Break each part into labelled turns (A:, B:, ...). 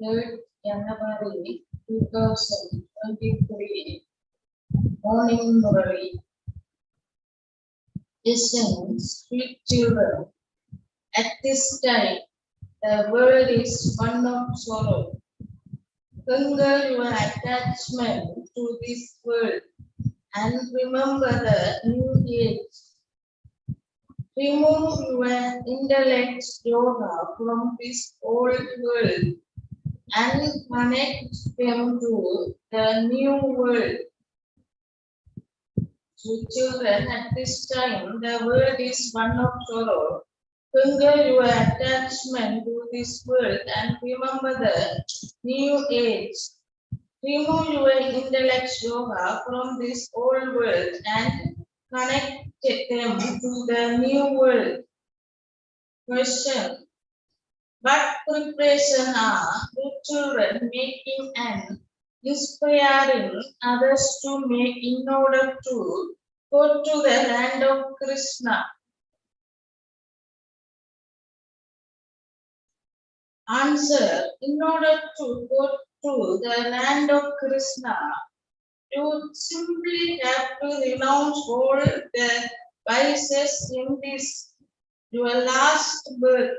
A: 3rd January 2023. Morning Murli. Listen, sweet children. At this time, the world is one of sorrow. Conquer your attachment to this world and remember the new age. Remove your intellect yoga from this old world and connect them to the new world. So children, at this time, the world is one of sorrow. Conquer your attachment to this world and remember the new age. Remove your intellect yoga from this old world and connect them to the new world. Question. What preparation are the children making and inspiring others to make in order to go to the land of Krishna? Answer. In order to go to the land of Krishna, you simply have to renounce all the vices in this your last birth.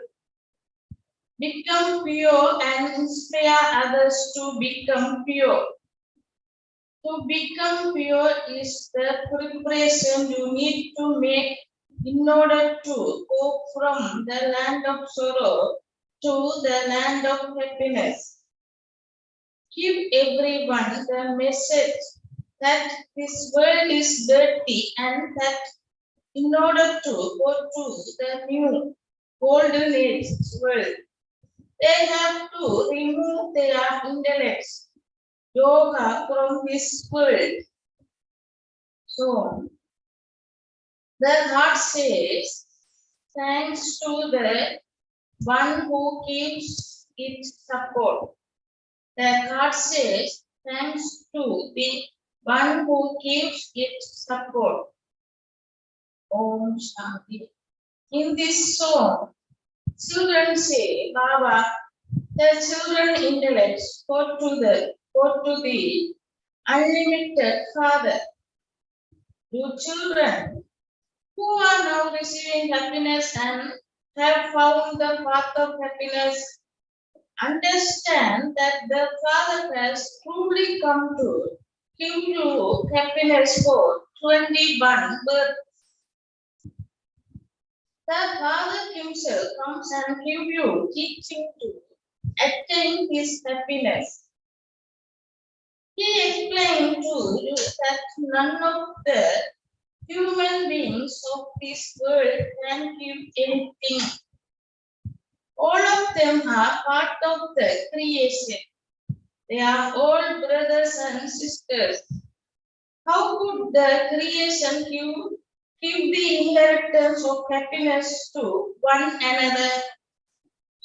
A: Become pure and inspire others to become pure. To become pure is the preparation you need to make in order to go from the land of sorrow to the land of happiness. Give everyone the message that this world is dirty and that in order to go to the new golden age world, they have to remove their intellects, yoga from this world. So, the heart says, thanks to the one who keeps it support. The heart says, thanks to the one who keeps it support. Om Shanti. In this song, children say, Baba, the children intellects go to the unlimited Father. You children who are now receiving happiness and have found the path of happiness, understand that the Father has truly come to give you happiness for 21 births. The Father Himself comes and gives you teaching to attain His happiness. He explained to you that none of the human beings of this world can give anything. All of them are part of the creation. They are all brothers and sisters. How could the creation give the inheritance of happiness to one another?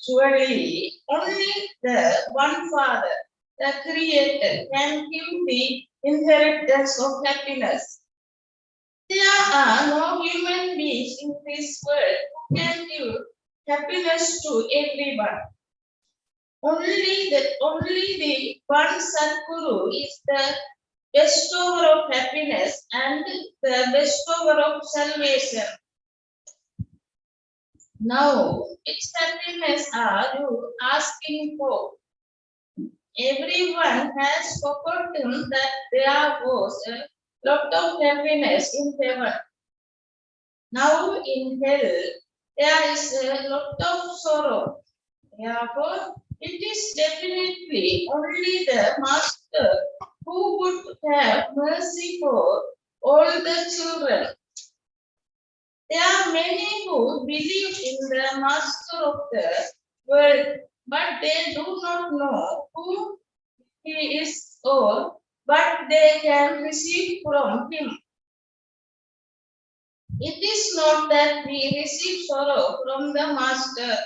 A: Surely only the one Father, the Creator, can give the inheritance of happiness. There are no human beings in this world who can give happiness to everyone. Only the one Sadguru is the bestower of happiness and the bestower of salvation. Now, which happiness are you asking for? Everyone has forgotten that there was a lot of happiness in heaven. Now in hell, there is a lot of sorrow. Therefore, it is definitely only the Master who would have mercy for all the children. There are many who believe in the Master of the world, but they do not know who he is or what they can receive from him. It is not that we receive sorrow from the Master.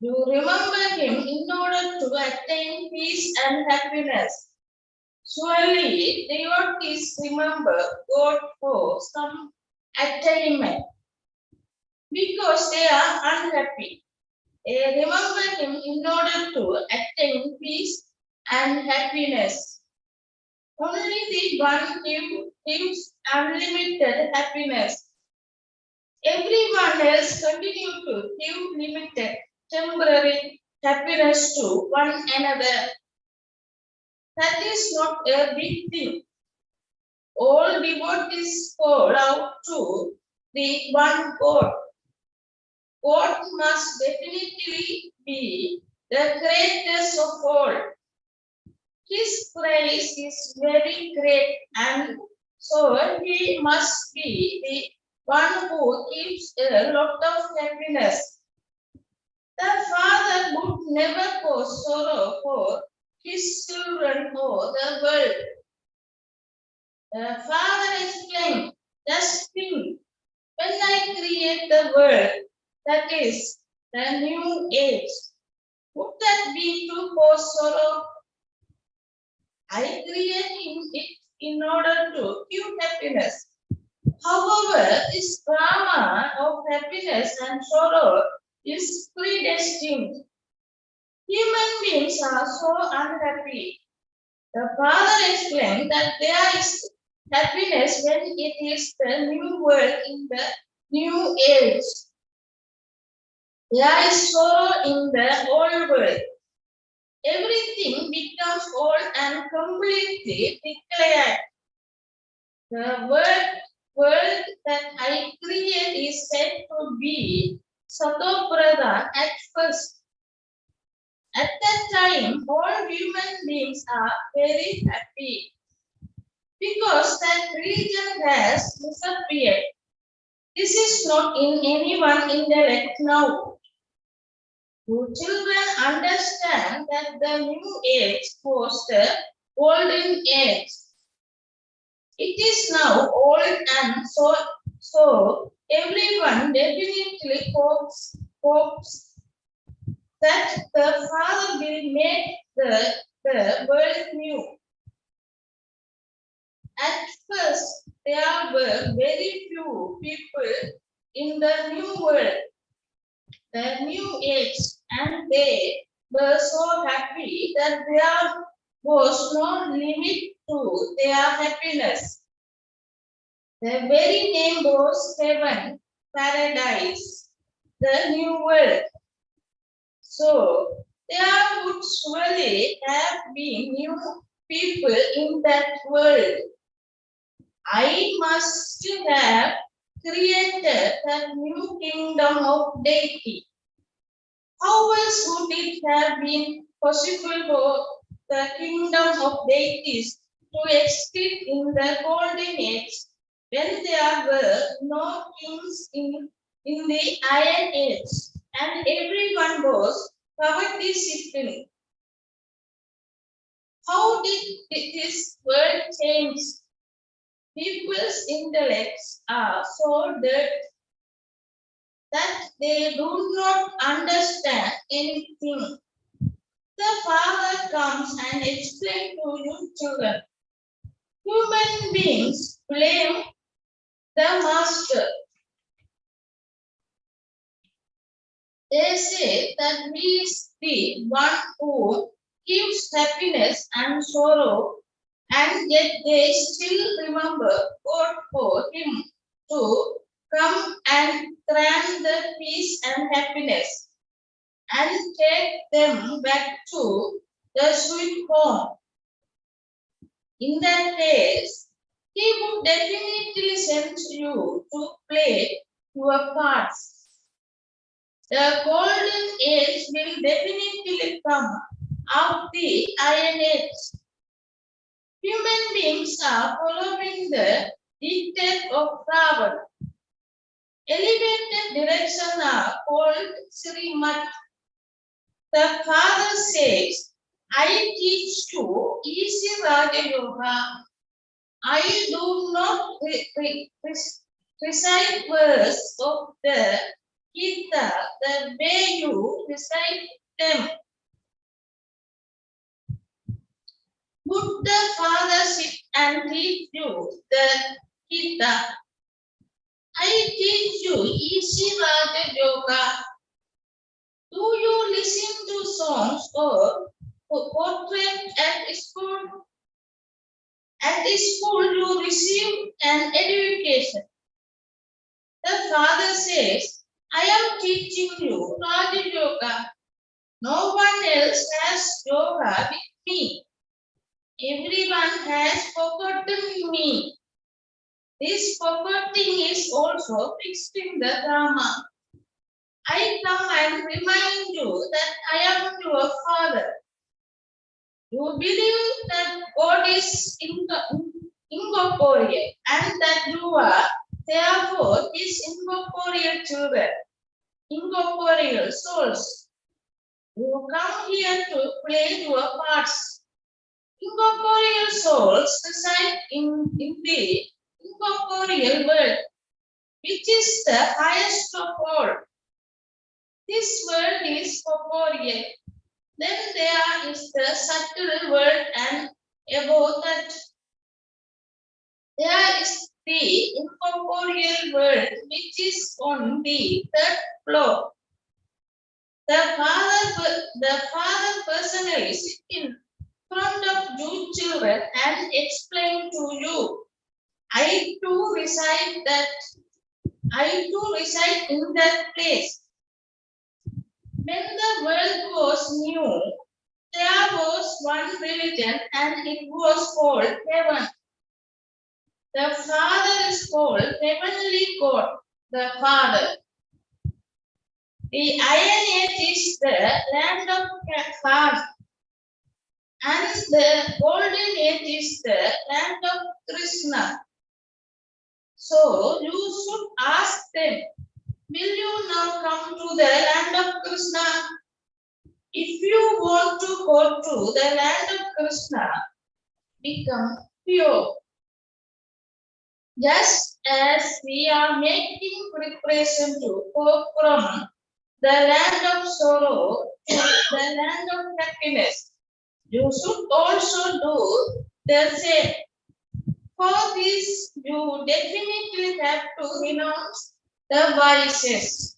A: You remember him in order to attain peace and happiness. Surely devotees remember God for some attainment because they are unhappy. They remember him in order to attain peace and happiness. Only the one gives unlimited happiness. Everyone else continue to give limited, temporary happiness to one another. That is not a big thing. All devotees call out to the one God. God must definitely be the greatest of all. His praise is very great, and so he must be the one who gives a lot of happiness. The Father would never cause sorrow for his children or the world. The Father explained, just think, when I create the world, that is, the new age, would that be to cause sorrow? I create it in order to give happiness. However, this drama of happiness and sorrow is predestined. Human beings are so unhappy. The Father explained that there is happiness when it is the new world in the new age. There is sorrow in the old world. Everything becomes old and completely declared. The world that I create is said to be Satoprada at first. At that time, all human beings are very happy because that religion has disappeared. This is not in anyone's intellect now. Do children understand that the new age was the golden age? It is now old and so everyone definitely hopes that the Father will make the world new. At first, there were very few people in the new world, the new age, and they were so happy that there was no limit to their happiness. The very name was heaven, paradise, the new world. So there would surely have been new people in that world. I must have created a new kingdom of deity. How else would it have been possible for the kingdom of deities to exist in the golden age when there were no kings in the iron age and everyone was poverty stricken? How did this world change? People's intellects are so dirt that they do not understand anything. The Father comes and explains to you children. Human beings blame the Master. They say that he is the one who gives happiness and sorrow, and yet they still remember God for him to come and grant the peace and happiness and take them back to the sweet home. In that case, he would definitely send you to play your parts. The golden age will definitely come out the iron age. Human beings are following the dictate of Ravan. Elevated directions are called Srimat. The Father says, I teach you easy Raja Yoga. I do not recite verse of the Gita the way you recite them. Would the Father sit and teach you the Gita? I teach you easy Raja Yoga. Do you listen to songs or portraits at school? At school, you receive an education. The Father says, I am teaching you Raja Yoga. No one else has yoga with me. Everyone has forgotten me. This forgetting is also fixed in the Dharma. I come and remind you that I am your Father. You believe that God is incorporeal and that you are Therefore, these incorporeal children, incorporeal souls, who come here to play your parts. Incorporeal souls reside in the incorporeal world, which is the highest of all. This world is corporeal. Then there is the subtle world, and above that there is the incorporeal world, which is on the third floor. The father personally sits in front of you children and explain to you. I too reside in that place. When the world was new, there was one religion and it was called heaven. The Father is called Heavenly God, the Father. The Iron Age is the land of Khan, and the Golden Age is the land of Krishna. So you should ask them, will you now come to the land of Krishna? If you want to go to the land of Krishna, become pure. Just as we are making preparation to go from the land of sorrow to the land of happiness, you should also do the same. For this, you definitely have to renounce the vices.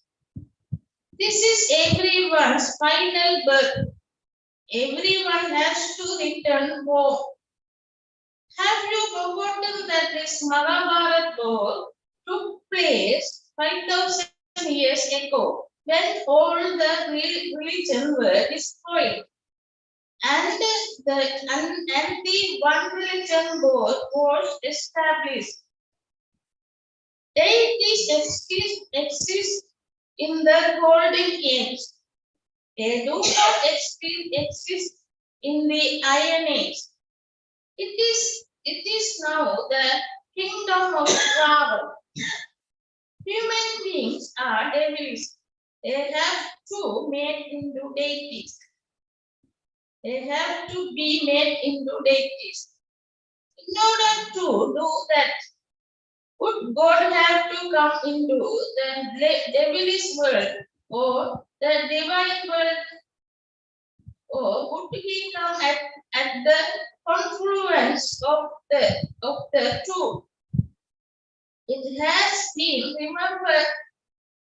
A: This is everyone's final birth. Everyone has to return home. Have you forgotten that this Mahabharata war took place 5,000 years ago when all the religions were destroyed and the one religion board was established? Deities exist in the golden age. They do not exist in the iron age. It is now the kingdom of travel. Human beings are devils. They have to made into deities. They have to be made into deities. In order to do that, would God have to come into the devilish world or the divine world? Or would he come at the confluence of the two? It has been remembered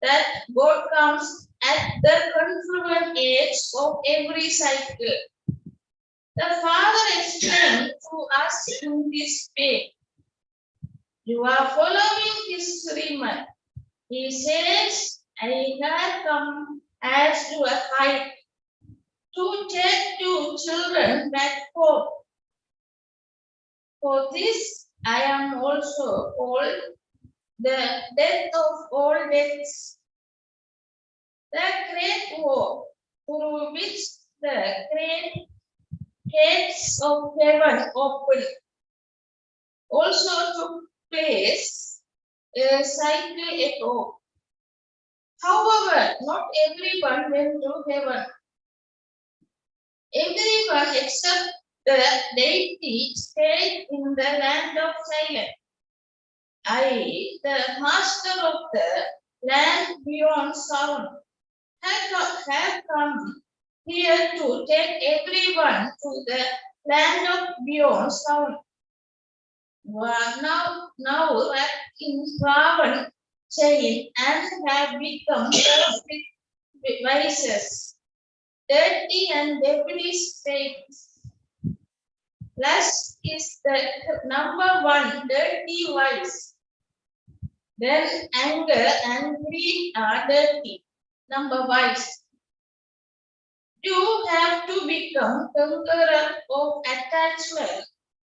A: that God comes at the confluent age of every cycle. The Father explained to us in this way. You are following his sermon. He says, I have come as to a height to take you children back home. For this I am also called the death of all deaths. The great war through which the great gates of heaven opened also took place a cycle ago. However, not everyone went to heaven. Everyone except the deity stayed in the land of silence. I, the master of the land beyond sound, have come here to take everyone to the land of beyond sound. You are now wrapped in Ravan chain and have become with vices, dirty and devilish states. Lust is the number one dirty vice. Then anger and greed are dirty number vice. You have to become conqueror of attachment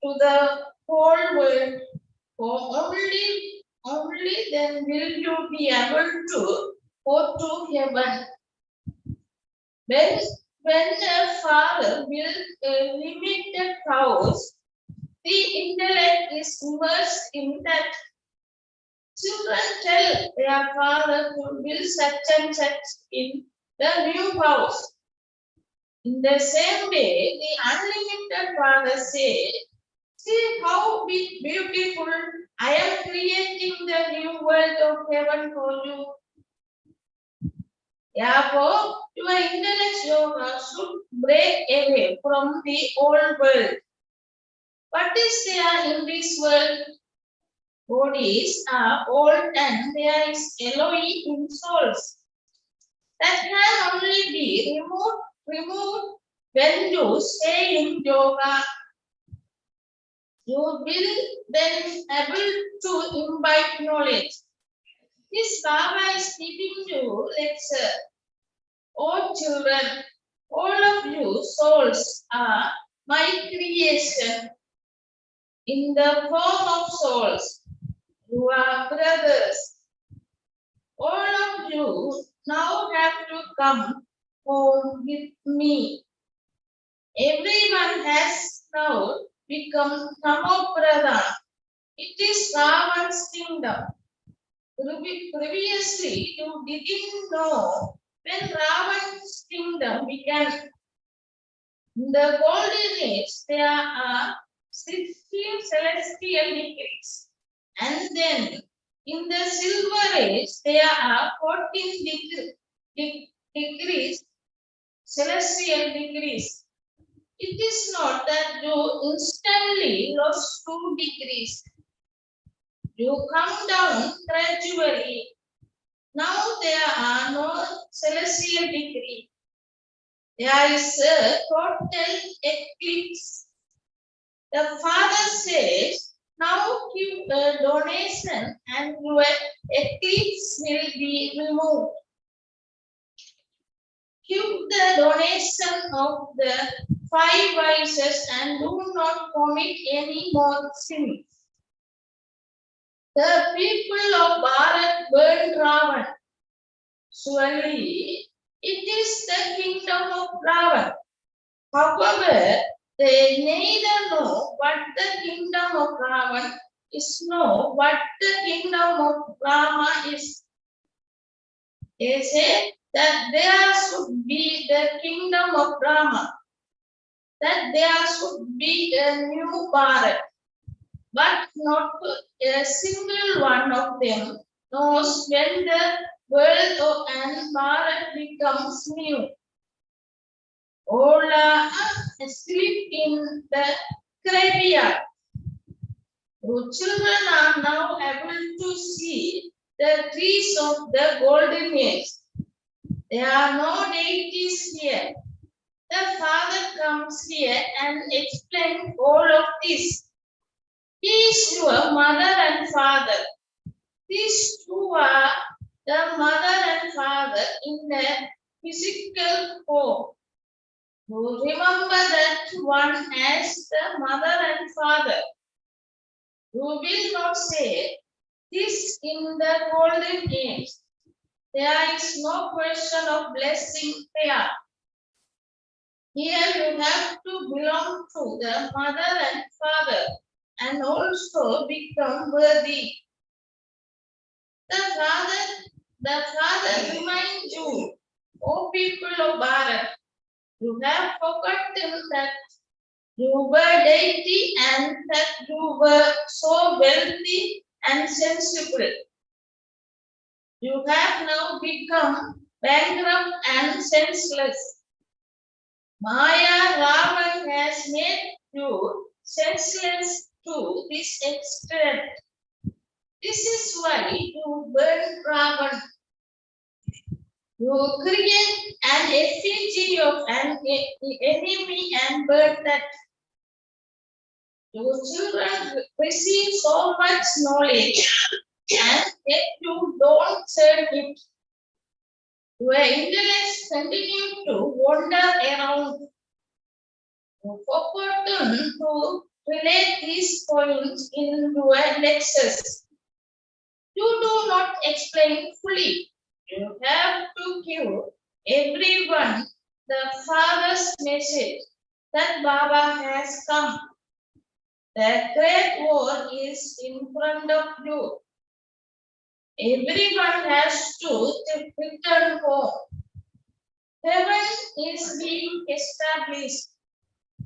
A: to the whole world. For only then will you be able to go to heaven. When a father builds a limited house, the intellect is immersed in that. Children tell their father to build such and such in the new house. In the same way, the unlimited Father said, see how beautiful I am creating the new world of heaven for you. Therefore, your intellect yoga should break away from the old world. What is there in this world? Bodies are old and there is alloy in souls. That can only be removed when you stay in yoga. You will then able to imbibe knowledge. This Baba is giving you lecture. Oh children, all of you souls are my creation in the form of souls. You are brothers. All of you now have to come home with me. Everyone has now become Namo. It is Ravan's kingdom. Previously, you didn't know when Ravan's kingdom began. In the golden age, there are 16 celestial degrees. And then in the silver age, there are 14 degrees, celestial degrees. It is not that you instantly lost 2 degrees. You come down gradually. Now there are no celestial degree. There is a total eclipse. The Father says, now give a donation and your eclipse will be removed. Give the donation of the 5 vices and do not commit any more sins. The people of Bharat burned Ravan. Surely it is the kingdom of Ravan. However, they neither know what the kingdom of Ravan is, nor what the kingdom of Rama is. They say that there should be the kingdom of Rama, that there should be a new Bharat, but not a single one of them knows when the world and Bharat becomes new. All are asleep in the graveyard. Your children are now able to see the trees of the golden age. There are no deities here. The Father comes here and explains all of this. He is your mother and father. These two are the mother and father in a physical form. You remember that one as the mother and father. You will not say this in the golden age. There is no question of blessing there. Here you have to belong to the mother and father and also become worthy. The Father reminds you, O people of Bharat, you have forgotten that you were deity and that you were so wealthy and sensible. You have now become bankrupt and senseless. Maya Ravan has made you senseless to this extent. This is why you burn Ravan. You create an effigy of an enemy and burn that. Your children receive so much knowledge and yet you don't serve it. Your intellects continue to wander around. You forgotten to relate these points in your lectures. You do not explain fully. You have to give everyone the Father's message that Baba has come. The great war is in front of you. Everyone has to return home. Heaven is being established.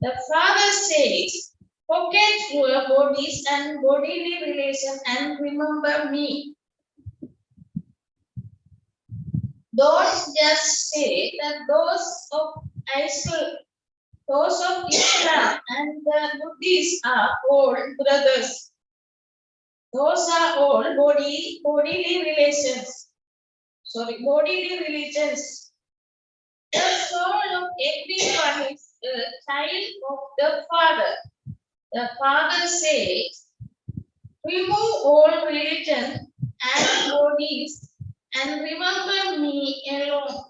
A: The Father says, forget your bodies and bodily relations and remember me. Don't just say that those of Islam and the Buddhists are all brothers. Those are all bodily relations. Bodily religions. The soul of everyone is a child of the Father. The Father says, remove all religion and bodies and remember me alone.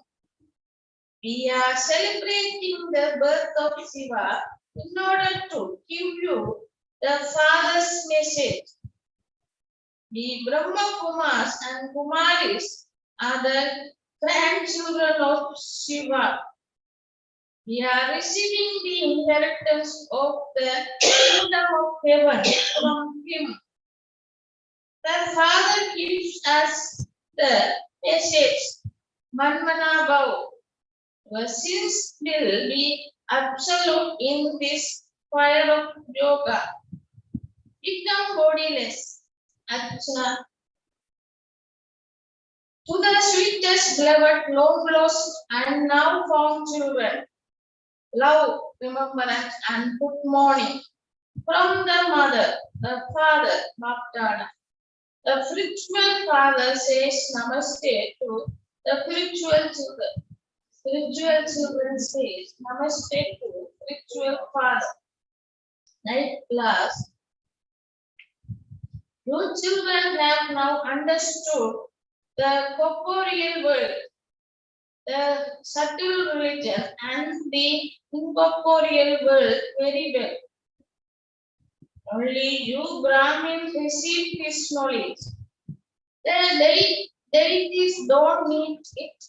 A: We are celebrating the birth of Shiva in order to give you the Father's message. The Brahma Kumars and Kumaris are the grandchildren of Shiva. We are receiving the inheritance of the kingdom of heaven from him. The Father gives us the message, Manmana Bhav. Your sins will be absolute in this fire of yoga. Become bodiless, Archana. To the sweetest, beloved, long lost and now found children, love, remembrance, and good morning from the mother, the father, Baptana. The spiritual father says namaste to the spiritual children. Spiritual children says namaste to spiritual father. Night class. You children have now understood the corporeal world, the subtle religion, and the incorporeal world very well. Only you Brahmins receive this knowledge. The deities don't need it.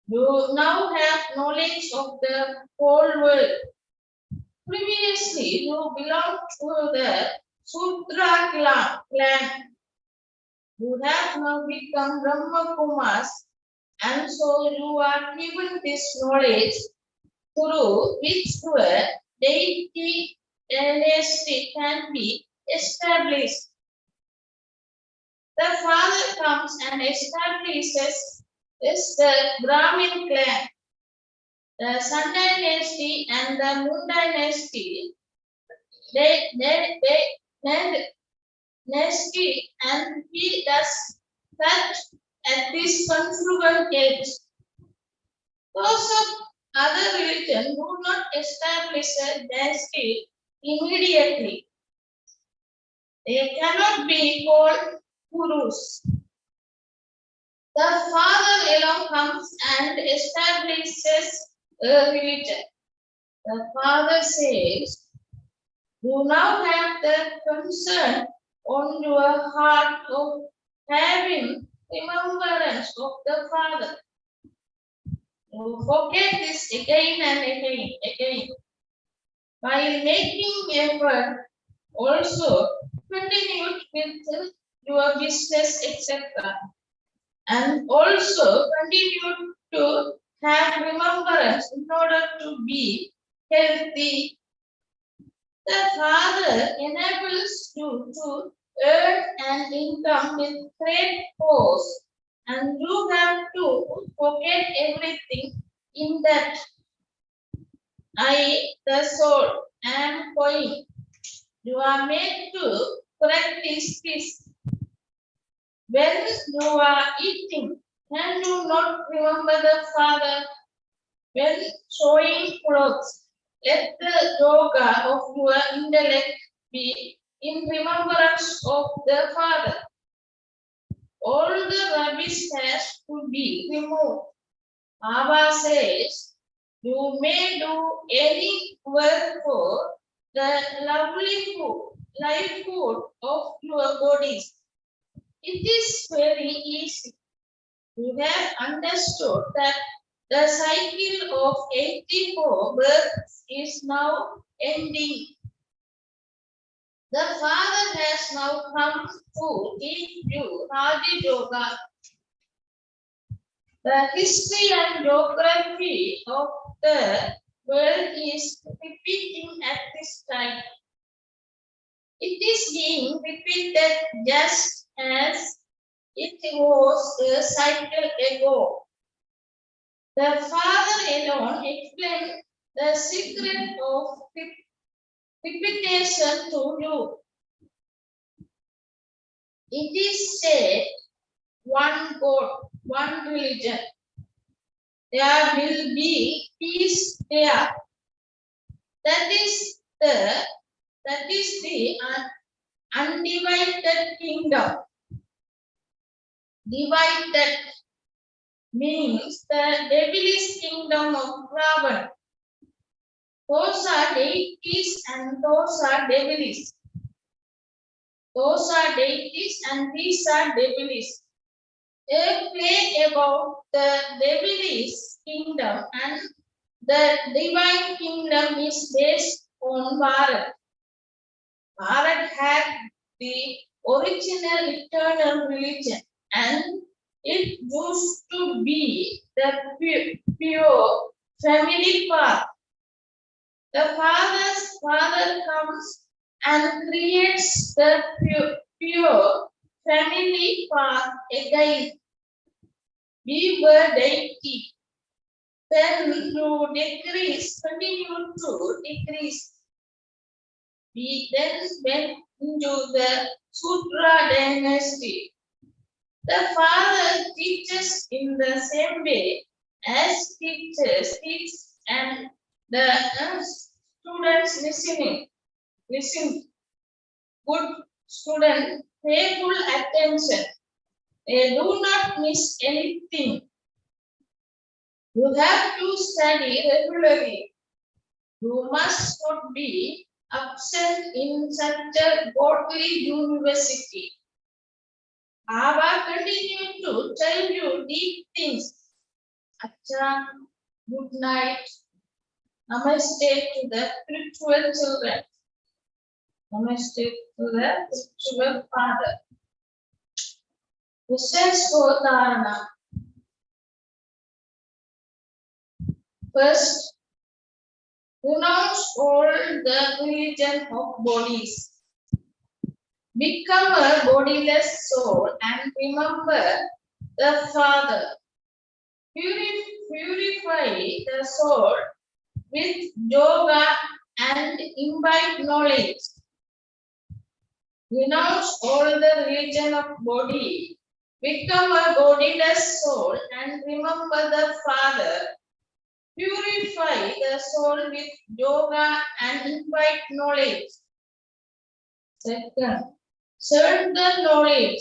A: You now have knowledge of the whole world. Previously, you belonged to the Sudra clan. You have now become Brahma Kumars, and so you are given this knowledge through which your deity dynasty can be established. The father comes and establishes the Brahmin clan, the Sun dynasty and the Moon dynasty. Dynasty, and he does that at this confluent age. Those of other religion do not establish a dynasty immediately. They cannot be called gurus. The father alone comes and establishes a religion. The father says, you now have the concern on your heart of having remembrance of the Father. You forget this again and again. While making effort, also continue with your business, etc. And also continue to have remembrance in order to be healthy. The Father enables you to earn an income with great force, and you have to forget everything in that. I, the soul, am going. You are made to practice this. When you are eating, can you not remember the Father? When sewing clothes, let the yoga of your intellect be in remembrance of the Father. All the rubbish has to be removed. Baba says, you may do any work for the lovely food, life food of your bodies. It is very easy. You have understood that the cycle of 84 births is now ending. The Father has now come to teach you Raja Yoga. The history and geography of the world is repeating at this time. It is being repeated just as it was a cycle ago. The Father alone explained the secret of repetition to you. It is said, one God, one religion. There will be peace there. That is the undivided kingdom. Divided means the devilish kingdom of Ravan. Those are deities and those are devilish. Those are deities and these are devilish. A play about the devilish kingdom and the divine kingdom is based on Bharat. Bharat had the original eternal religion and it used to be the pure family path. The Father comes and creates the pure family path again. We were deity. Then to decrease, continue to decrease. We then went into the Sutra dynasty. The Father teaches in the same way as teachers teach and the students listen. Good student, pay full attention. They do not miss anything. You have to study regularly. You must not be absent in such a godly university. Baba continued to tell you deep things. Acha, good night. Namaste to the spiritual children. Namaste to the spiritual father. Questions for Dharana. First, renounce all the religion of bodies. Become a bodiless soul and remember the Father. Purify the soul with yoga and imbibe knowledge. Renounce all the religion of body. Become a bodiless soul and remember the Father. Purify the soul with yoga and imbibe knowledge. Second, serve the knowledge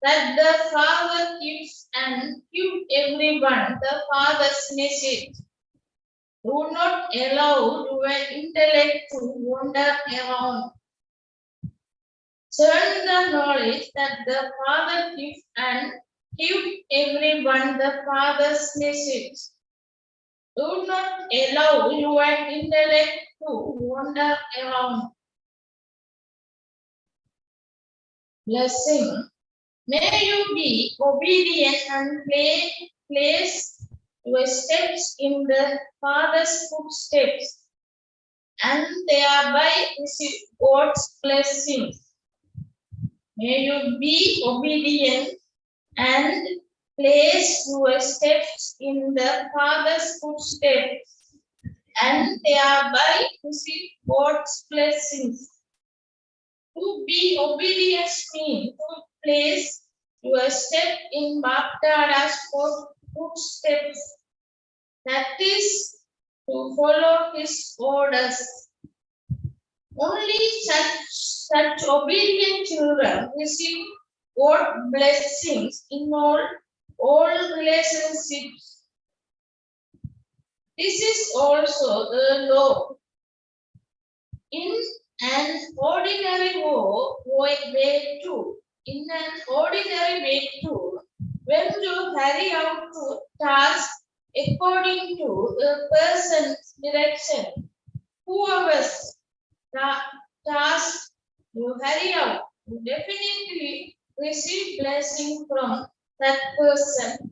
A: that the Father gives and give everyone the Father's message. Do not allow your intellect to wander around. Turn the knowledge that the Father gives and give everyone the Father's message. Do not allow your intellect to wander around. Blessing. May you be obedient and place your steps in the Father's footsteps and thereby receive God's blessings. May you be obedient and place your steps in the Father's footsteps and thereby receive God's blessings. To be obedient means to place your step in Baptada's footsteps. That is to follow his orders. Only such obedient children receive God's blessings in all relationships. This is also the law. In an ordinary way too. In an ordinary way too, when you carry out to task according to a person's direction, whoever's task You hurry up. You definitely receive blessing from that person.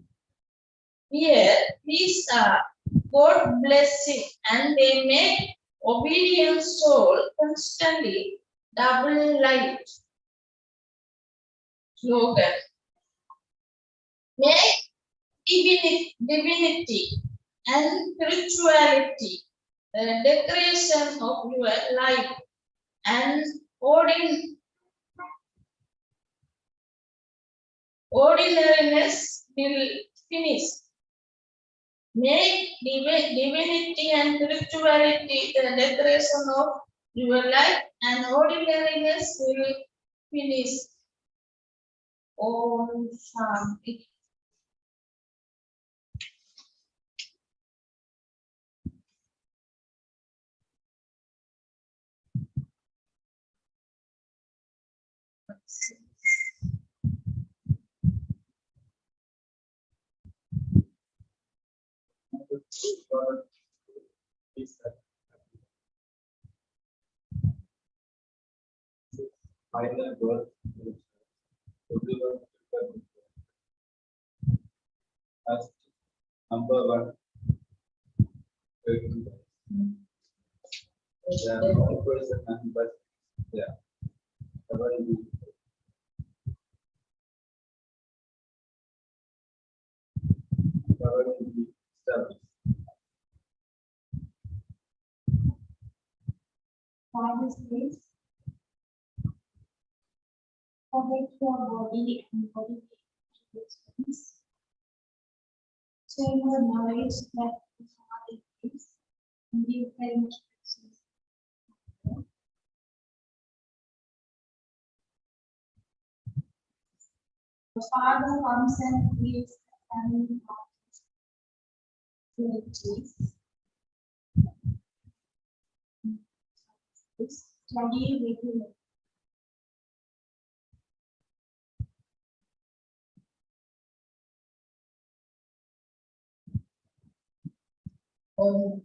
A: Here, these are God blessing, and they make obedient soul constantly double light. Slogan. Make divinity and spirituality the decoration of your life, and ordinariness will finish. Make divinity and spirituality the decoration of your life, and ordinariness will finish. Om Shanti.
B: Final word. Everyone as number one. Yeah, one person and but yeah.
C: Find space, connect your body and body experience. Train your knowledge that the Father is and give them instructions. The Father comes and creates a family of activities. Study regularly.
A: Om